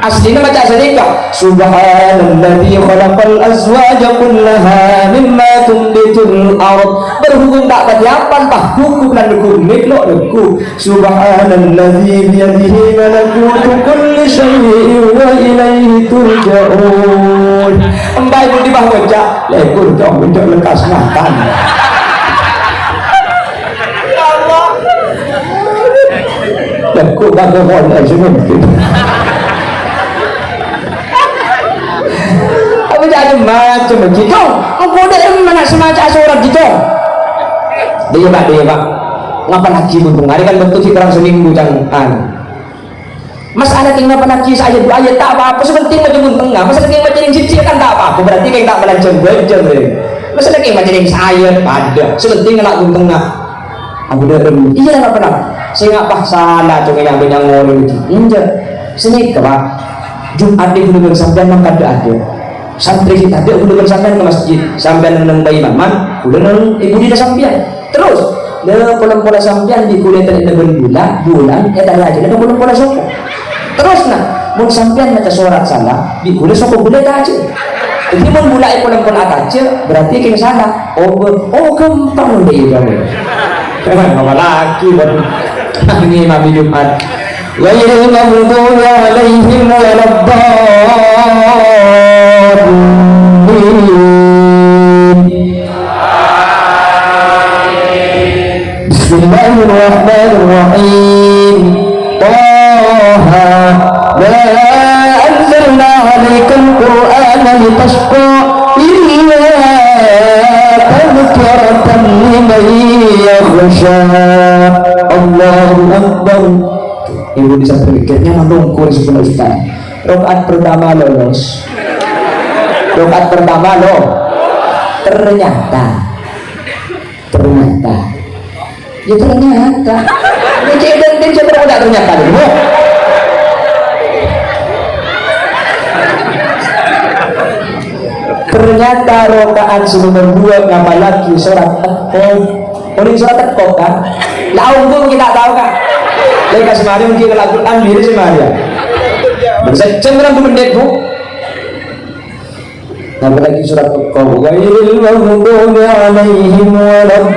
aslinya baca sedekah subhanalladzi khalaqal azwaja kullaha mimma tunbitul ard berhubung tak pati apa bah hukum dan hukum miklo leku subhanalladzi biyadihi malakutu kulli syai'in wa ilaihi turja'un embai pun di bawah wajah lekun dong untuk lekas makan ya Allah lekun bagai boleh semua apa jadi macam begitu aku ada mana semacam surat gitu dia pak ngapa lagi buntung hari kan bentuk kurang seminggu jangan masalah tinggal penaki saya dua ayat tak apa-apa sepenting macam buntung nggak masalah tinggal macam yang cicik kan tak apa-apa berarti kayak tak belajar belajar masalah tinggal macam yang saya pada sepenting nggak buntung nggak aku dah iya nggak pernah saya nggak pas salah cuma yang banyak ngomong itu injak sini ke pak Jumat di gunung sampai memang kada ada santri kita dia udah sampean ke masjid sampean nang bayi maman udah nang ibu dia sampean terus dia pola sampean di kuliah tadi bulan eta aja dia pola soko terus nah mun sampean maca surat salah di kuliah soko boleh aja jadi mun mulai pola aja berarti kayak salah oh gampang deh kamu apa lagi baru ini mami Jumat ghairil maghdubi alaihim waladdallin. Bismillahirrahmanirrahim. Taha ma anzalna 'alaikal qur'ana litashqa illa tadhkiratan liman yakhsha. Allahu akbar. Ibu bisa berpikirnya menungkur sebelum Ustaz. Rakaat pertama lolos. Rakaat pertama loh. Ternyata. Ya ternyata. Dan siapa udah ternyata dulu. Ternyata rakaat nomor 2 ngamal lagi surat At-Taub. Orang surat At-Taub kan? Laung tuh kita tahu kan? Lagi kasih Maria mungkin kalau Al-Quran diri si Maria. Bersejen berapa menit bu? Tambah lagi surat At-Taub. Ghairil maghdubi alaihim waladdallin.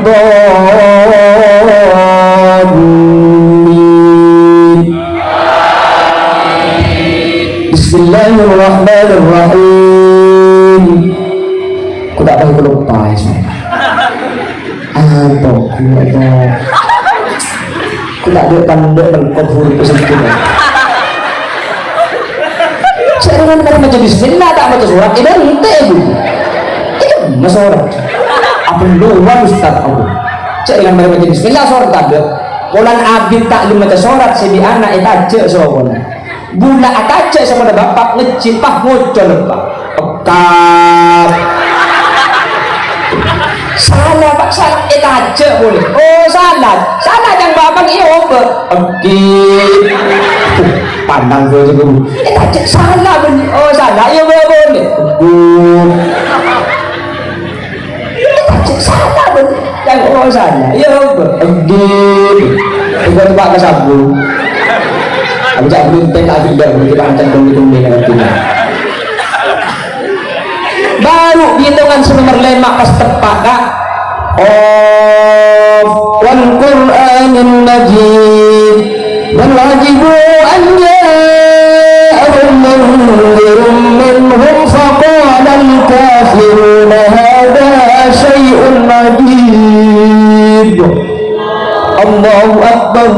Bismillahirrahmanirrahim. Aku tak tahu lupa ya saya. Apa? Aku tak ada tanda lengkap huruf tersebut. Saya dengan kata macam bismillah tak baca surat ini ente ibu. Itu masalah. Apa luar Ustaz aku? Saya dengan mereka macam bismillah surat tak ada. Kolan abid tak lima baca surat sebi anak itu aja soalnya. Bula aja sama ada bapak ngecipah ngocol pak. Pekap. Salah pak, salah itu aja boleh. Oh salah yang bapak iya obat. Oke. Pandang gue juga. Itu aja salah bener. Oh salah iya boleh. Itu aja salah bener. Yang oh salah iya obat. Oke. Itu pak kesabung. Aku tak belum tengah tidak kita akan cenderung dengan kita. Baru hitungan nomor 5 pas tepat kak. Wal Qur'anil Majid wal wajibu an ja'ahum munzirun minhum faqala al kafiruna hadha syai'un ajib. Allahu akbar.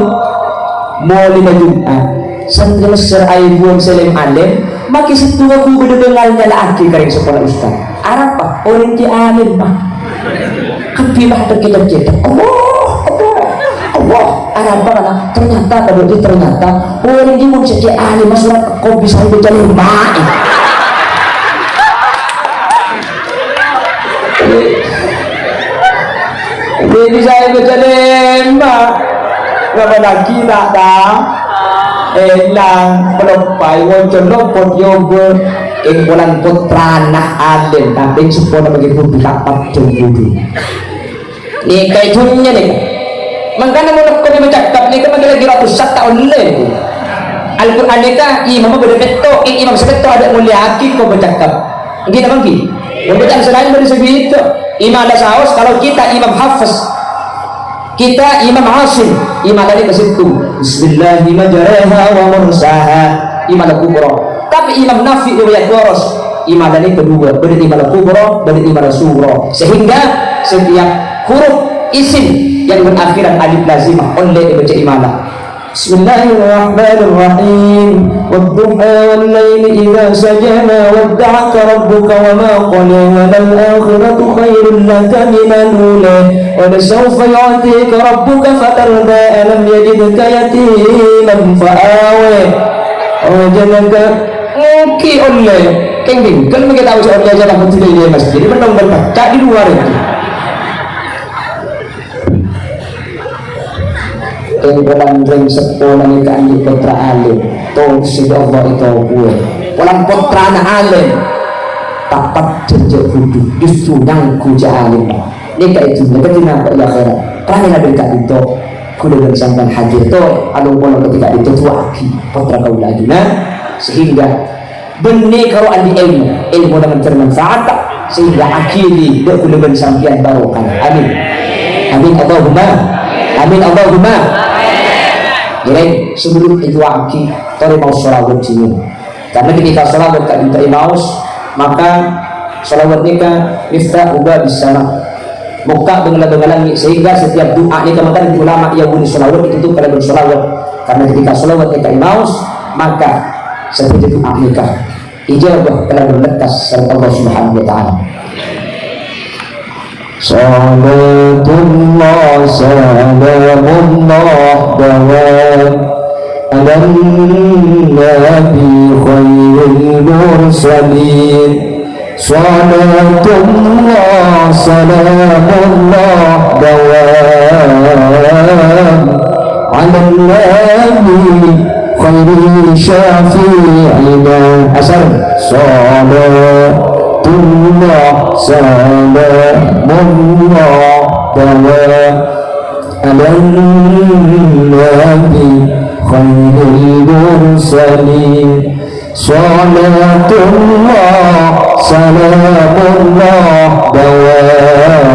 Mulai Jumat sampai Mesir ayat Salim alim maki situ aku berdengar lagi kering sekolah Ustaz Arab pak orang di alim pak kebilah terkejut Allah Arab pak ternyata orang di mun jadi alim masalah kau bisa baca lima ini saya baca lima ngapa lagi tak tahu elang pelopai wajah lopot yoga bulan putra anak alim tapi supaya bagi pun dapat jenggudu ni kayak dunia ni makanya mau kau bercakap ni kan lagi ratus tahun lalu Al-Quran ni kan imam berbetul imam sebetul ada mulia aki kau bercakap gitu bangki membaca selain dari segi itu imam ada saus kalau kita imam hafiz kita imam Hasim imam tadi ke situ bismillahi majraha wa mursaha imam al-kubra tapi imam Nafi riwayat waras imam tadi kedua berarti imam al-kubra berarti imam al-sughra sehingga setiap huruf isim yang berakhiran alif lazimah oleh dibaca imam. Bismillahirrahmanirrahim wadduha wal laili idza sajana wadda'aka rabbuka wa ma qala wal akhiratu khairun laka minal ula wa lasawfa yu'tika rabbuka fatarda alam yajidka yatiman fa'awa wajadaka muki oleh kenging kan kita tahu soal jalan pun tidak di masjid jadi menang berbaca di luar itu bulan ring sepuluh nikah di putra alim tuh si Allah itu gue pulang putra anak alim tapat jenjek hudu justru nyangku jahalim nikah itu mereka tinampak ya akhirat karena dekat itu kuda bersangkan hadir to anu mono ketika itu tuaki putra kaula aduna sehingga benih kalau adi ilmu dengan bermanfaat sehingga akhiri dia kuda bersampian barokah amin amin Allahumma jadi sebelum itu aki tori mau sholawat sini karena ketika sholawat kan kita maus maka sholawat nikah miftah ubah bisa muka bengalan sehingga setiap doa nikah maka ulama yang bunyi sholawat itu pada bersolawat karena ketika sholawat nikah maus maka seperti doa nikah ijabah telah berlekas serta Allah Subhanahu wa ta'ala. Salatullah salamullah dawam ala nabi khairil mursalin salatullah salamullah dawam ala nabi khairil syafi'ina asar salatullah salamullah dawam ala nabi khairil mursalin salatullah salamullah dawam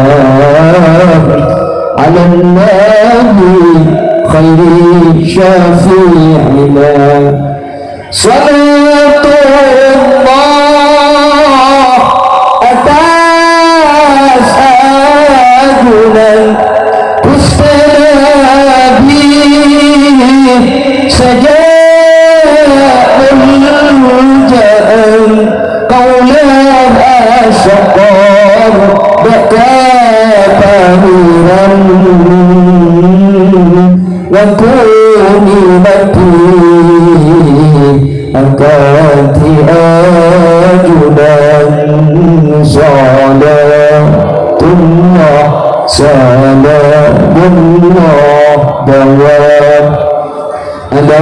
ala nabi khairil syafi'ina salatullah atas agunan Nabi saja'ul ja'an qawlan asyaqar bakatahiran wa kunimati akati ajudan salatullah salamullah dawam ala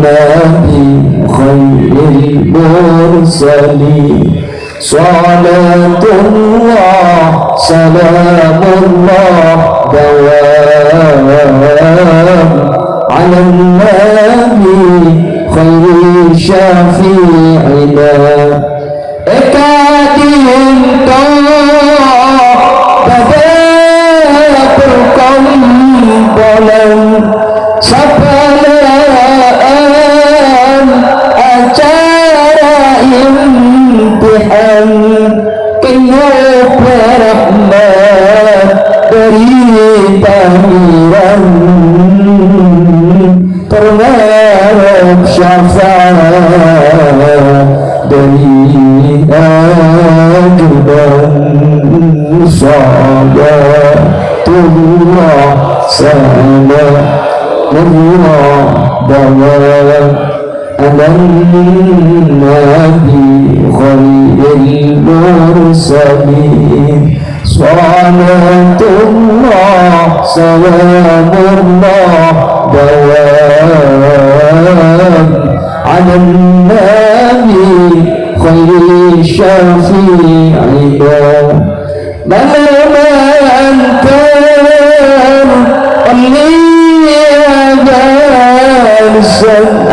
nabi khairil mursalin salatullah salamullah dawam ala nabi khairil syafi'ina ekadim perkumpulan sapalaan acara imtihan penuh rahmat dari tahiran terlarap syafaat dari ajudan salatullah salamullah dawam ala nabi khairil mursalin salatullah salamullah dawam ala nabi khairil syafi'ina malaman kan liyadan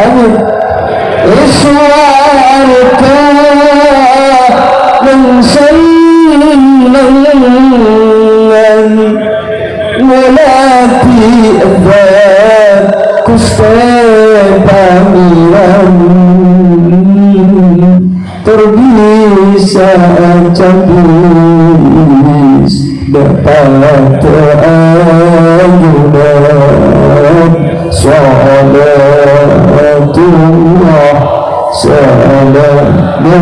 amin iswarka man sallan walati adhan kustapamiran terbisa cabis dapat ajudan salatullah salamullah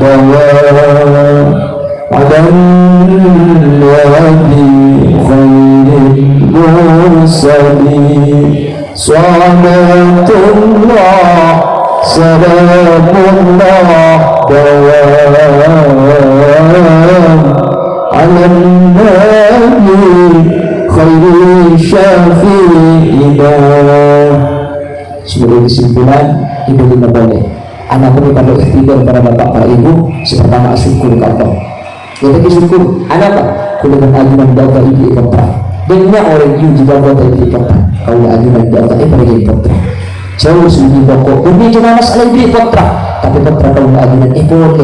dawam ala nabi khairil mursalin salatullah salamullah dawam ala nabi khairil syafi'ina. Sebagai kesimpulan, ibu lima boleh Anak perlu pada ikhtiar para bapak para ibu. Pertama syukur ke Allah. Jadi syukur. Anak apa? Kuliah ajunan data ibu kontra. Banyak orang yang juga data ibu kontra. Kalau ajunan data ibu kontra. Jauh lebih pokok. Ini cuma masalah ibu kontra. Tapi kontra kalau ajunan EPK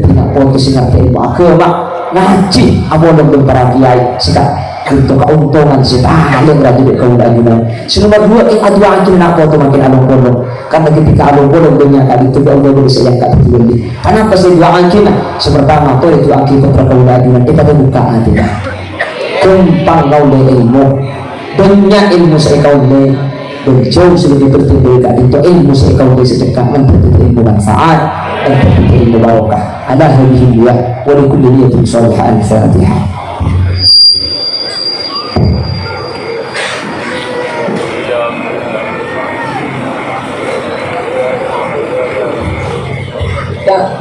tidak potensi ngapain agama ngaji. Abolong dan para kiai sekarang. Untuk keuntungan sih paling rajin di kaum ajunan. Nomor dua yang adu ajunan nak foto makin alung-alung. Karena ketika alung-alung dunia kali itu Allah bisa yang kata dulu. Karena pasti dua ajunan. Sepertama tuh itu akibat kaum ajunan kita buka hati. Kumpang kau le ilmu. Banyak ilmu saya kau le. Berjauh sebelum bertimbul kali itu ilmu saya kau le sedekah bertimbul ilmu manfaat dan bertimbul ilmu barokah. Ada hadis dua. Walaupun dia itu salihah al-Fatihah.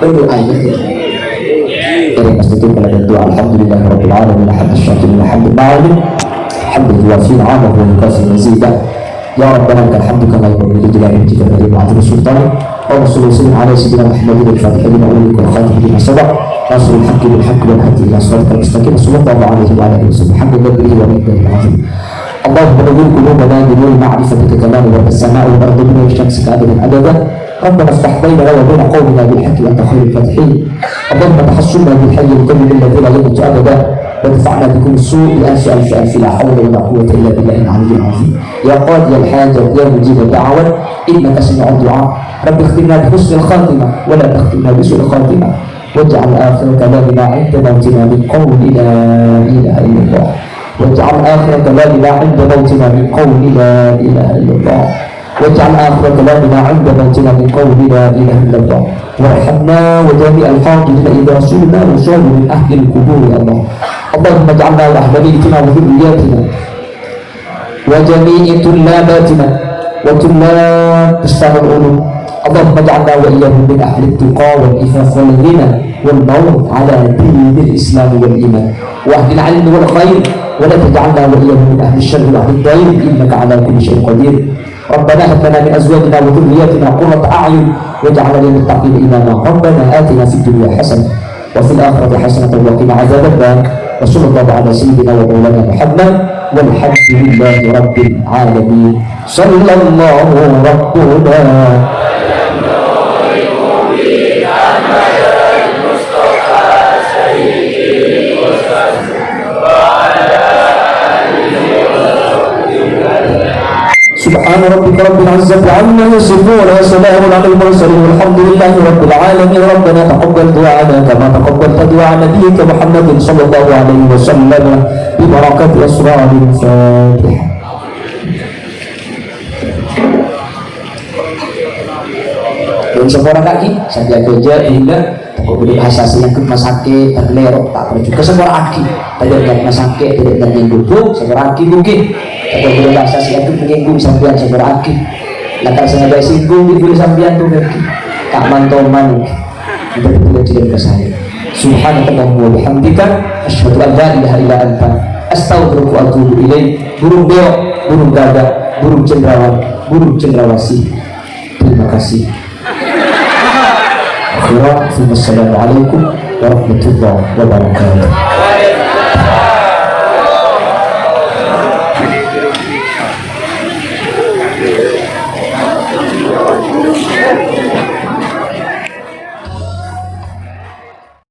berdoa ini dari pasti itu pada doa alhamdulillah rabbil alamin hamdan syakirin hamdan ma'lum hamdan yuwafi ni'amahu wa yukaffi mazidah ya rabbana lakal hamdu kama yanbaghi li jalali wajhika wa li 'azimi sultanik wa sallallahu ala sayyidina muhammadin al-fatih lima ulil wal khatim lima sabaq nasrul haqqi bil haqqi wal hadi ila siratal mustaqim sallallahu alaihi wa alihi wasallam hamdan wa ni'mal azim اللهم نور قلوبنا بنور معرفتك كما نور السماء والارض بنور شمسك ابدا ابدا ربنا افتح بيننا وبين قومنا بالحق وانت خير الفاتحين اللهم تحصلنا بالحي القيوم الذي لا يموت ابدا وادفعنا بكل سوء بألف ألف ألف لا حول ولا قوة إلا بالله العلي العظيم يا قاضي الحاجة يا مجيب الدعوة إنك سميع الدعاء رب اختمنا بحسن الخاتمة ولا تختمنا بسوء الخاتمة واجعل آخر كلامنا عند موتنا من قول لا إله إلا الله واجعل آخر كلامنا عند موتنا من قول لا إله إلا الله واجعل آخر كلامنا عند موتنا من قول لا إله إلا الله وارحمنا وجميع الحاضرين إلى رسولنا وصول من أهل القبور يا الله اللهم اجعلنا وأهل بيتنا وذرياتنا وجميع طلاباتنا وطلاب أستاذ العلوم اللهم اجعلنا وإياهم من أهل التقى والإفاف والغنى والموت على دين الإسلام والإيمان وأهل العلم والخير ولا تجعلنا وإياهم من أهل الشر وأهل الضير إنك على كل شيء قدير ربنا هب لنا من أزواجنا وذرياتنا قرة أعين واجعلنا للمتقين إماما ربنا آتنا في الدنيا حسنة وفي الآخرة حسنة وقنا عذاب النار وصلى الله على سيدنا ومولانا محمد والحمد لله رب العالمين صلى الله ربنا سبحان ربك رب العزة عما يصفون وسلام على المرسلين والحمد لله رب العالمين ربنا تقبل دعاءنا كما تقبلت دعاء نبيك محمد صلى الله عليه وسلم ببركة أسرار الفاتحة. Dan seorang kaki saya kerja hingga kemudian asasi yang rumah sakit terlerok tak perlu juga seorang kaki tidak ada rumah sakit tidak ada yang duduk seorang kaki mungkin kemudian asasi yang menyinggung sambian seorang kaki lakar saya ada singgung di sambian tu kaki tak mantoman itu tidak ke saya subhanakallahumma wa bihamdika asyhadu an la ilaha illa anta astaghfiruka wa atubu ilaik. Burung beok, burung gagak, burung cenderawat, burung cendrawasih. Terima kasih. Assalamualaikum warahmatullahi wabarakatuh.